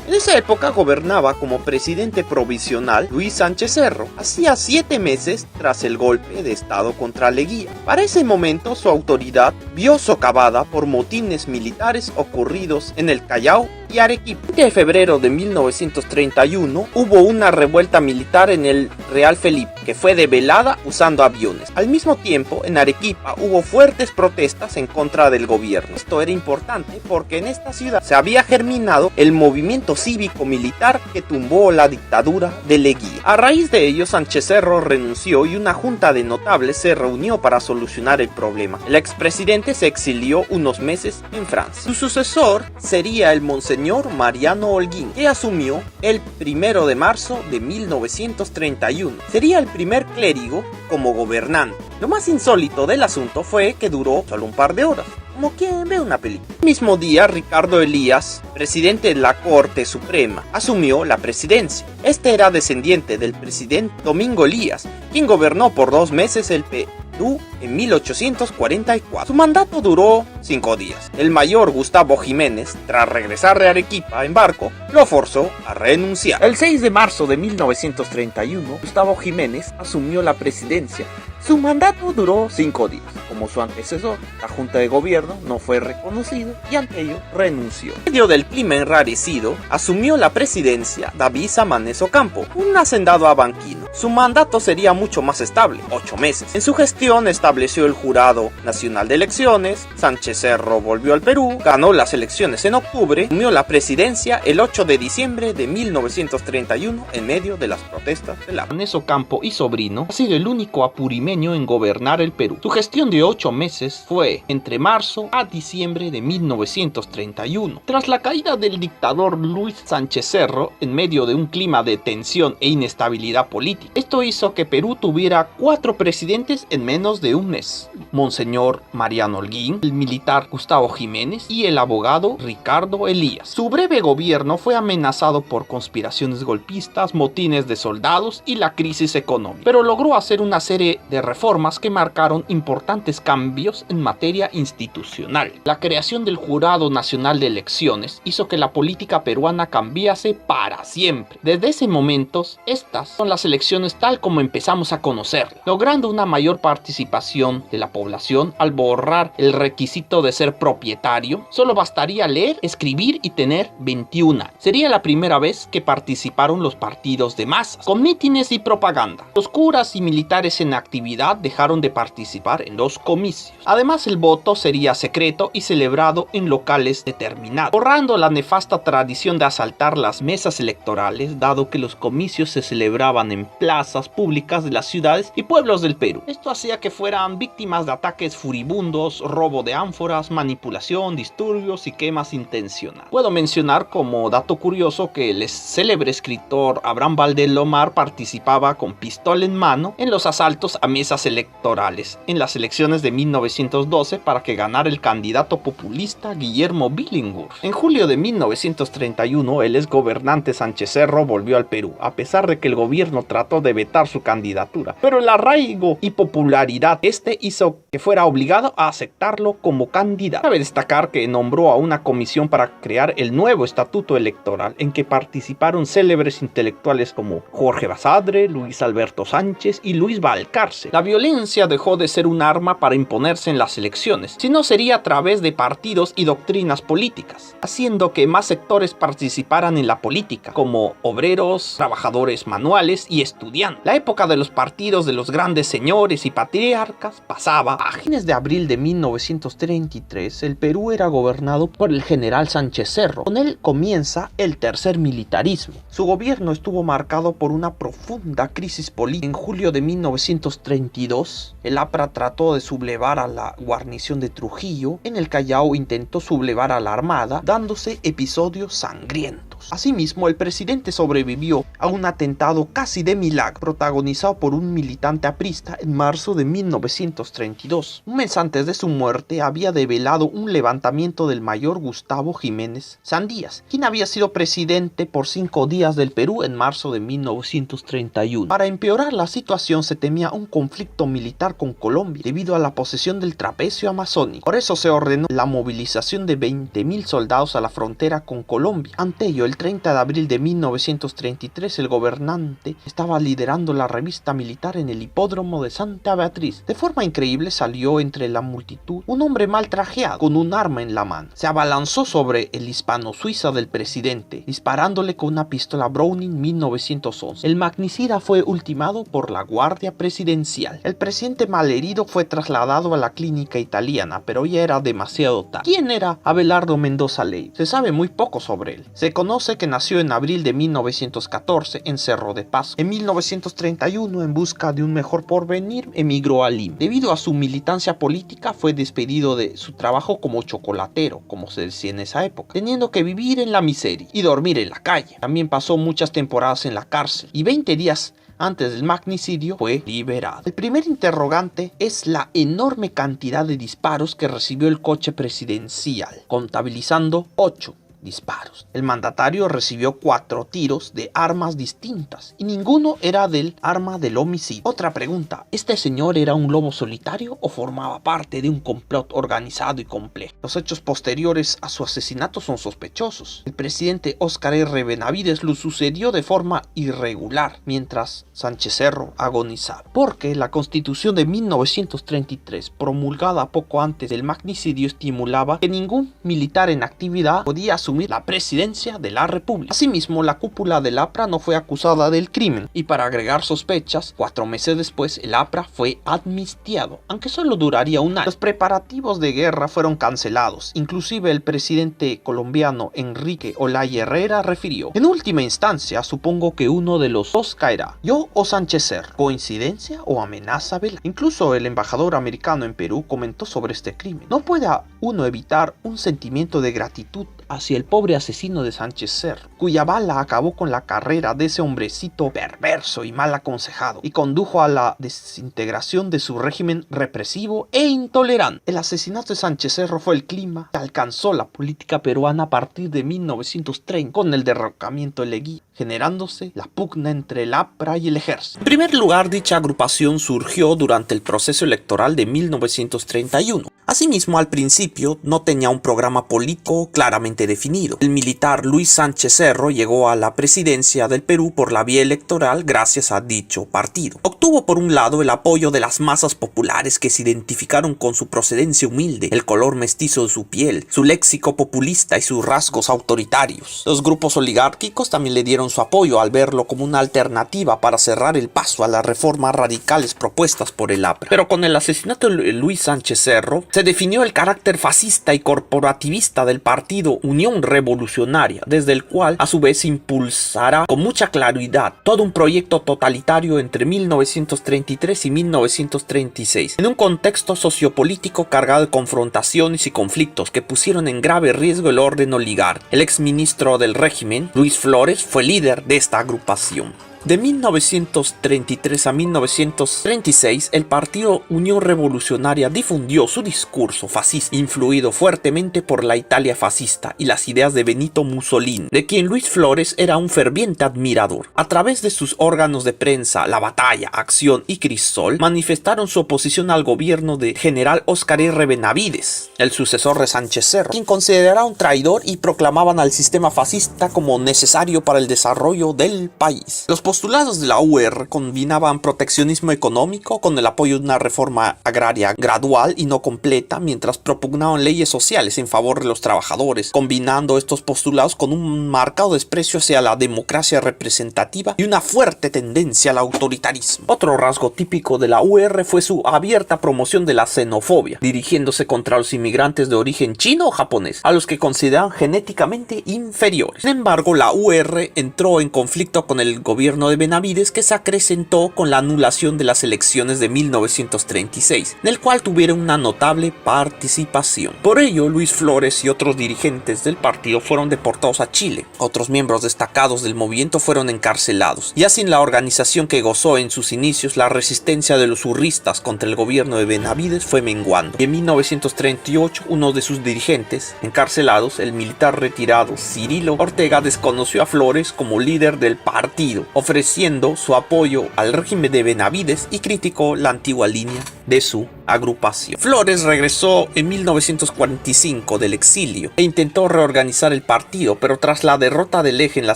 En esa época gobernaba como presidente provisional Luis Sánchez Cerro, hacía 7 meses tras el golpe de estado contra Leguía. Para ese momento su autoridad vio socavada por motines militares ocurridos en el Callao y Arequipa. El 20 de febrero de 1931 hubo una revuelta militar en el Real Felipe, que fue develada usando aviones. Al mismo tiempo, en Arequipa hubo fuertes protestas en contra del gobierno. Esto era importante porque en esta ciudad se había germinado el movimiento cívico-militar que tumbó la dictadura de Leguía. A raíz de ello, Sánchez Cerro renunció y una junta de notables se reunió para solucionar el problema. El expresidente se exilió unos meses en Francia. Su sucesor sería el monseñor Mariano Holguín, que asumió el 1 de marzo de 1931. Sería el primer clérigo como gobernante. Lo más insólito del asunto fue que duró solo un par de horas, como quien ve una película. El mismo día, Ricardo Elías, presidente de la Corte Suprema, asumió la presidencia. Este era descendiente del presidente Domingo Elías, quien gobernó por 2 meses el Perú en 1844. Su mandato duró 5 días. El mayor Gustavo Jiménez, tras regresar de Arequipa en barco, lo forzó a renunciar. El 6 de marzo de 1931, Gustavo Jiménez asumió la presidencia. Su mandato duró 5 días. Como su antecesor, la Junta de Gobierno no fue reconocido y ante ello renunció. En medio del clima enrarecido, asumió la presidencia David Samanes Ocampo, un hacendado abanquino. Su mandato sería mucho más estable, 8 meses. En su gestión estableció el Jurado Nacional de Elecciones, Sánchez Cerro volvió al Perú, ganó las elecciones en octubre, asumió la presidencia el 8 de diciembre de 1931 en medio de las protestas del hambre. Samanes Ocampo y sobrino ha sido el único apurimeño en gobernar el Perú. Su gestión de 8 meses fue entre marzo a diciembre de 1931. Tras la caída del dictador Luis Sánchez Cerro, en medio de un clima de tensión e inestabilidad política, esto hizo que Perú tuviera 4 presidentes en menos de un mes: Monseñor Mariano Holguín, el militar Gustavo Jiménez y el abogado Ricardo Elías. Su breve gobierno fue amenazado por conspiraciones golpistas, motines de soldados y la crisis económica, pero logró hacer una serie de reformas que marcaron importantes cambios en materia institucional. La creación del Jurado Nacional de Elecciones hizo que la política peruana cambiase para siempre. Desde ese momento, estas son las elecciones tal como empezamos a conocerlas, logrando una mayor participación de la población al borrar el requisito de ser propietario. Solo bastaría leer, escribir y tener 21 años. Sería la primera vez que participaron los partidos de masas, con mítines y propaganda. Los curas y militares en actividad dejaron de participar en los comicios. Además, el voto sería secreto y celebrado en locales determinados, borrando la nefasta tradición de asaltar las mesas electorales, dado que los comicios se celebraban en plazas públicas de las ciudades y pueblos del Perú. Esto hacía que fueran víctimas de ataques furibundos, robo de ánforas, manipulación, disturbios y quemas intencionales. Puedo mencionar como dato curioso que el célebre escritor Abraham Valdés Lomar participaba con pistola en mano en los asaltos a mesas electorales en las elecciones de 1912 para que ganara el candidato populista Guillermo Billinghurst. En julio de 1931, el exgobernante Sánchez Cerro volvió al Perú, a pesar de que el gobierno trató de vetar su candidatura, pero el arraigo y popularidad hizo que fuera obligado a aceptarlo como candidato. Cabe destacar que nombró a una comisión para crear el nuevo estatuto electoral, en que participaron célebres intelectuales como Jorge Basadre, Luis Alberto Sánchez y Luis Valcárcel. La violencia dejó de ser un arma para imponerse en las elecciones, sino sería a través de partidos y doctrinas políticas, haciendo que más sectores participaran en la política, como obreros, trabajadores manuales y estudiantes. La época de los partidos de los grandes señores y patriarcas pasaba. A fines de abril de 1933, el Perú era gobernado por el general Sánchez Cerro. Con él comienza el tercer militarismo. Su gobierno estuvo marcado por una profunda crisis política. En julio de 1932, el APRA trató de sublevar a la guarnición de Trujillo. En el Callao intentó sublevar a la Armada, dándose episodios sangrientos. Asimismo, el presidente sobrevivió a un atentado casi de milagro, protagonizado por un militante aprista en marzo de 1932. Un mes antes de su muerte, había develado un levantamiento del mayor Gustavo Jiménez Sandías, quien había sido presidente por 5 días del Perú en marzo de 1931. Para empeorar la situación, se temía un conflicto militar con Colombia, debido a la posesión del trapecio amazónico. Por eso se ordenó la movilización de 20.000 soldados a la frontera con Colombia. Ante ello, el 30 de abril de 1933, el gobernante estaba liderando la revista militar en el hipódromo de Santa Beatriz. De forma increíble salió entre la multitud un hombre mal trajeado, con un arma en la mano. Se abalanzó sobre el hispano-suiza del presidente, disparándole con una pistola Browning 1911. El magnicida fue ultimado por la Guardia Presidencial. El presidente malherido fue trasladado a la clínica italiana, pero ya era demasiado tarde. ¿Quién era Abelardo Mendoza Leiva? Se sabe muy poco sobre él. Se conoce que nació en abril de 1914 en Cerro de Paso. En 1931, en busca de un mejor porvenir, emigró a Lima. Debido a su militancia política, fue despedido de su trabajo como chocolatero, como se decía en esa época, teniendo que vivir en la miseria y dormir en la calle. También pasó muchas temporadas en la cárcel y 20 días antes del magnicidio fue liberado. El primer interrogante es la enorme cantidad de disparos que recibió el coche presidencial, contabilizando 8 disparos. El mandatario recibió 4 tiros de armas distintas y ninguno era del arma del homicidio. Otra pregunta: ¿este señor era un lobo solitario o formaba parte de un complot organizado y complejo? Los hechos posteriores a su asesinato son sospechosos. El presidente Óscar R. Benavides lo sucedió de forma irregular mientras Sánchez Cerro agonizaba, porque la Constitución de 1933, promulgada poco antes del magnicidio, estimulaba que ningún militar en actividad podía asumir la presidencia de la República. Asimismo, la cúpula del APRA no fue acusada del crimen y, para agregar sospechas, 4 meses después el APRA fue amnistiado, aunque solo duraría un año. Los preparativos de guerra fueron cancelados. Inclusive el presidente colombiano Enrique Olaya Herrera refirió: en última instancia, supongo que uno de los dos caerá, yo o Sánchez Cerro. ¿Coincidencia o amenaza velada? Incluso el embajador americano en Perú comentó sobre este crimen. No puede uno evitar un sentimiento de gratitud hacia el pobre asesino de Sánchez Cerro, cuya bala acabó con la carrera de ese hombrecito perverso y mal aconsejado y condujo a la desintegración de su régimen represivo e intolerante. El asesinato de Sánchez Cerro fue el clima que alcanzó la política peruana a partir de 1930 con el derrocamiento de Leguía, generándose la pugna entre el APRA y el ejército. En primer lugar, dicha agrupación surgió durante el proceso electoral de 1931. Asimismo, al principio no tenía un programa político claramente definido. El militar Luis Sánchez Cerro llegó a la presidencia del Perú por la vía electoral gracias a dicho partido. Obtuvo por un lado el apoyo de las masas populares que se identificaron con su procedencia humilde, el color mestizo de su piel, su léxico populista y sus rasgos autoritarios. Los grupos oligárquicos también le dieron su apoyo al verlo como una alternativa para cerrar el paso a las reformas radicales propuestas por el APRA. Pero con el asesinato de Luis Sánchez Cerro se definió el carácter fascista y corporativista del partido Unión Revolucionaria, desde el cual a su vez impulsará con mucha claridad todo un proyecto totalitario entre 1933 y 1936, en un contexto sociopolítico cargado de confrontaciones y conflictos que pusieron en grave riesgo el orden oligárquico. El exministro del régimen, Luis Flores, fue líder de esta agrupación. De 1933 a 1936, el partido Unión Revolucionaria difundió su discurso fascista, influido fuertemente por la Italia fascista y las ideas de Benito Mussolini, de quien Luis Flores era un ferviente admirador. A través de sus órganos de prensa, La Batalla, Acción y Crisol, manifestaron su oposición al gobierno de general Óscar R. Benavides, el sucesor de Sánchez Cerro, quien consideraba un traidor, y proclamaban al sistema fascista como necesario para el desarrollo del país. Los postulados de la UR combinaban proteccionismo económico con el apoyo de una reforma agraria gradual y no completa, mientras propugnaban leyes sociales en favor de los trabajadores, combinando estos postulados con un marcado desprecio hacia la democracia representativa y una fuerte tendencia al autoritarismo. Otro rasgo típico de la UR fue su abierta promoción de la xenofobia, dirigiéndose contra los inmigrantes de origen chino o japonés, a los que consideraban genéticamente inferiores. Sin embargo, la UR entró en conflicto con el gobierno de Benavides, que se acrecentó con la anulación de las elecciones de 1936, en el cual tuvieron una notable participación. Por ello, Luis Flores y otros dirigentes del partido fueron deportados a Chile. Otros miembros destacados del movimiento fueron encarcelados. Ya sin la organización que gozó en sus inicios, la resistencia de los urristas contra el gobierno de Benavides fue menguando. Y en 1938, uno de sus dirigentes encarcelados, el militar retirado Cirilo Ortega, desconoció a Flores como líder del partido, ofreciendo su apoyo al régimen de Benavides, y criticó la antigua línea de su agrupación. Flores regresó en 1945 del exilio e intentó reorganizar el partido, pero tras la derrota del Eje en la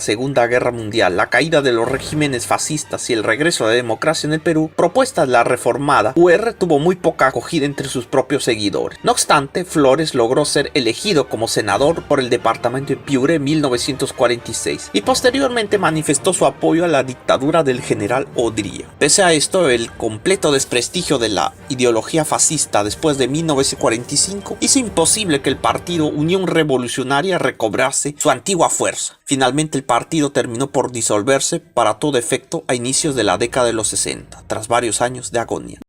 Segunda Guerra Mundial, la caída de los regímenes fascistas y el regreso de la democracia en el Perú, propuesta de la reformada UR tuvo muy poca acogida entre sus propios seguidores. No obstante, Flores logró ser elegido como senador por el departamento de Piura en 1946 y posteriormente manifestó su apoyo a la dictadura del general Odría. Pese a esto, el completo desprestigio de la ideología fascista después de 1945 hizo imposible que el partido Unión Revolucionaria recobrase su antigua fuerza. Finalmente el partido terminó por disolverse para todo efecto a inicios de la década de los 60, tras varios años de agonía.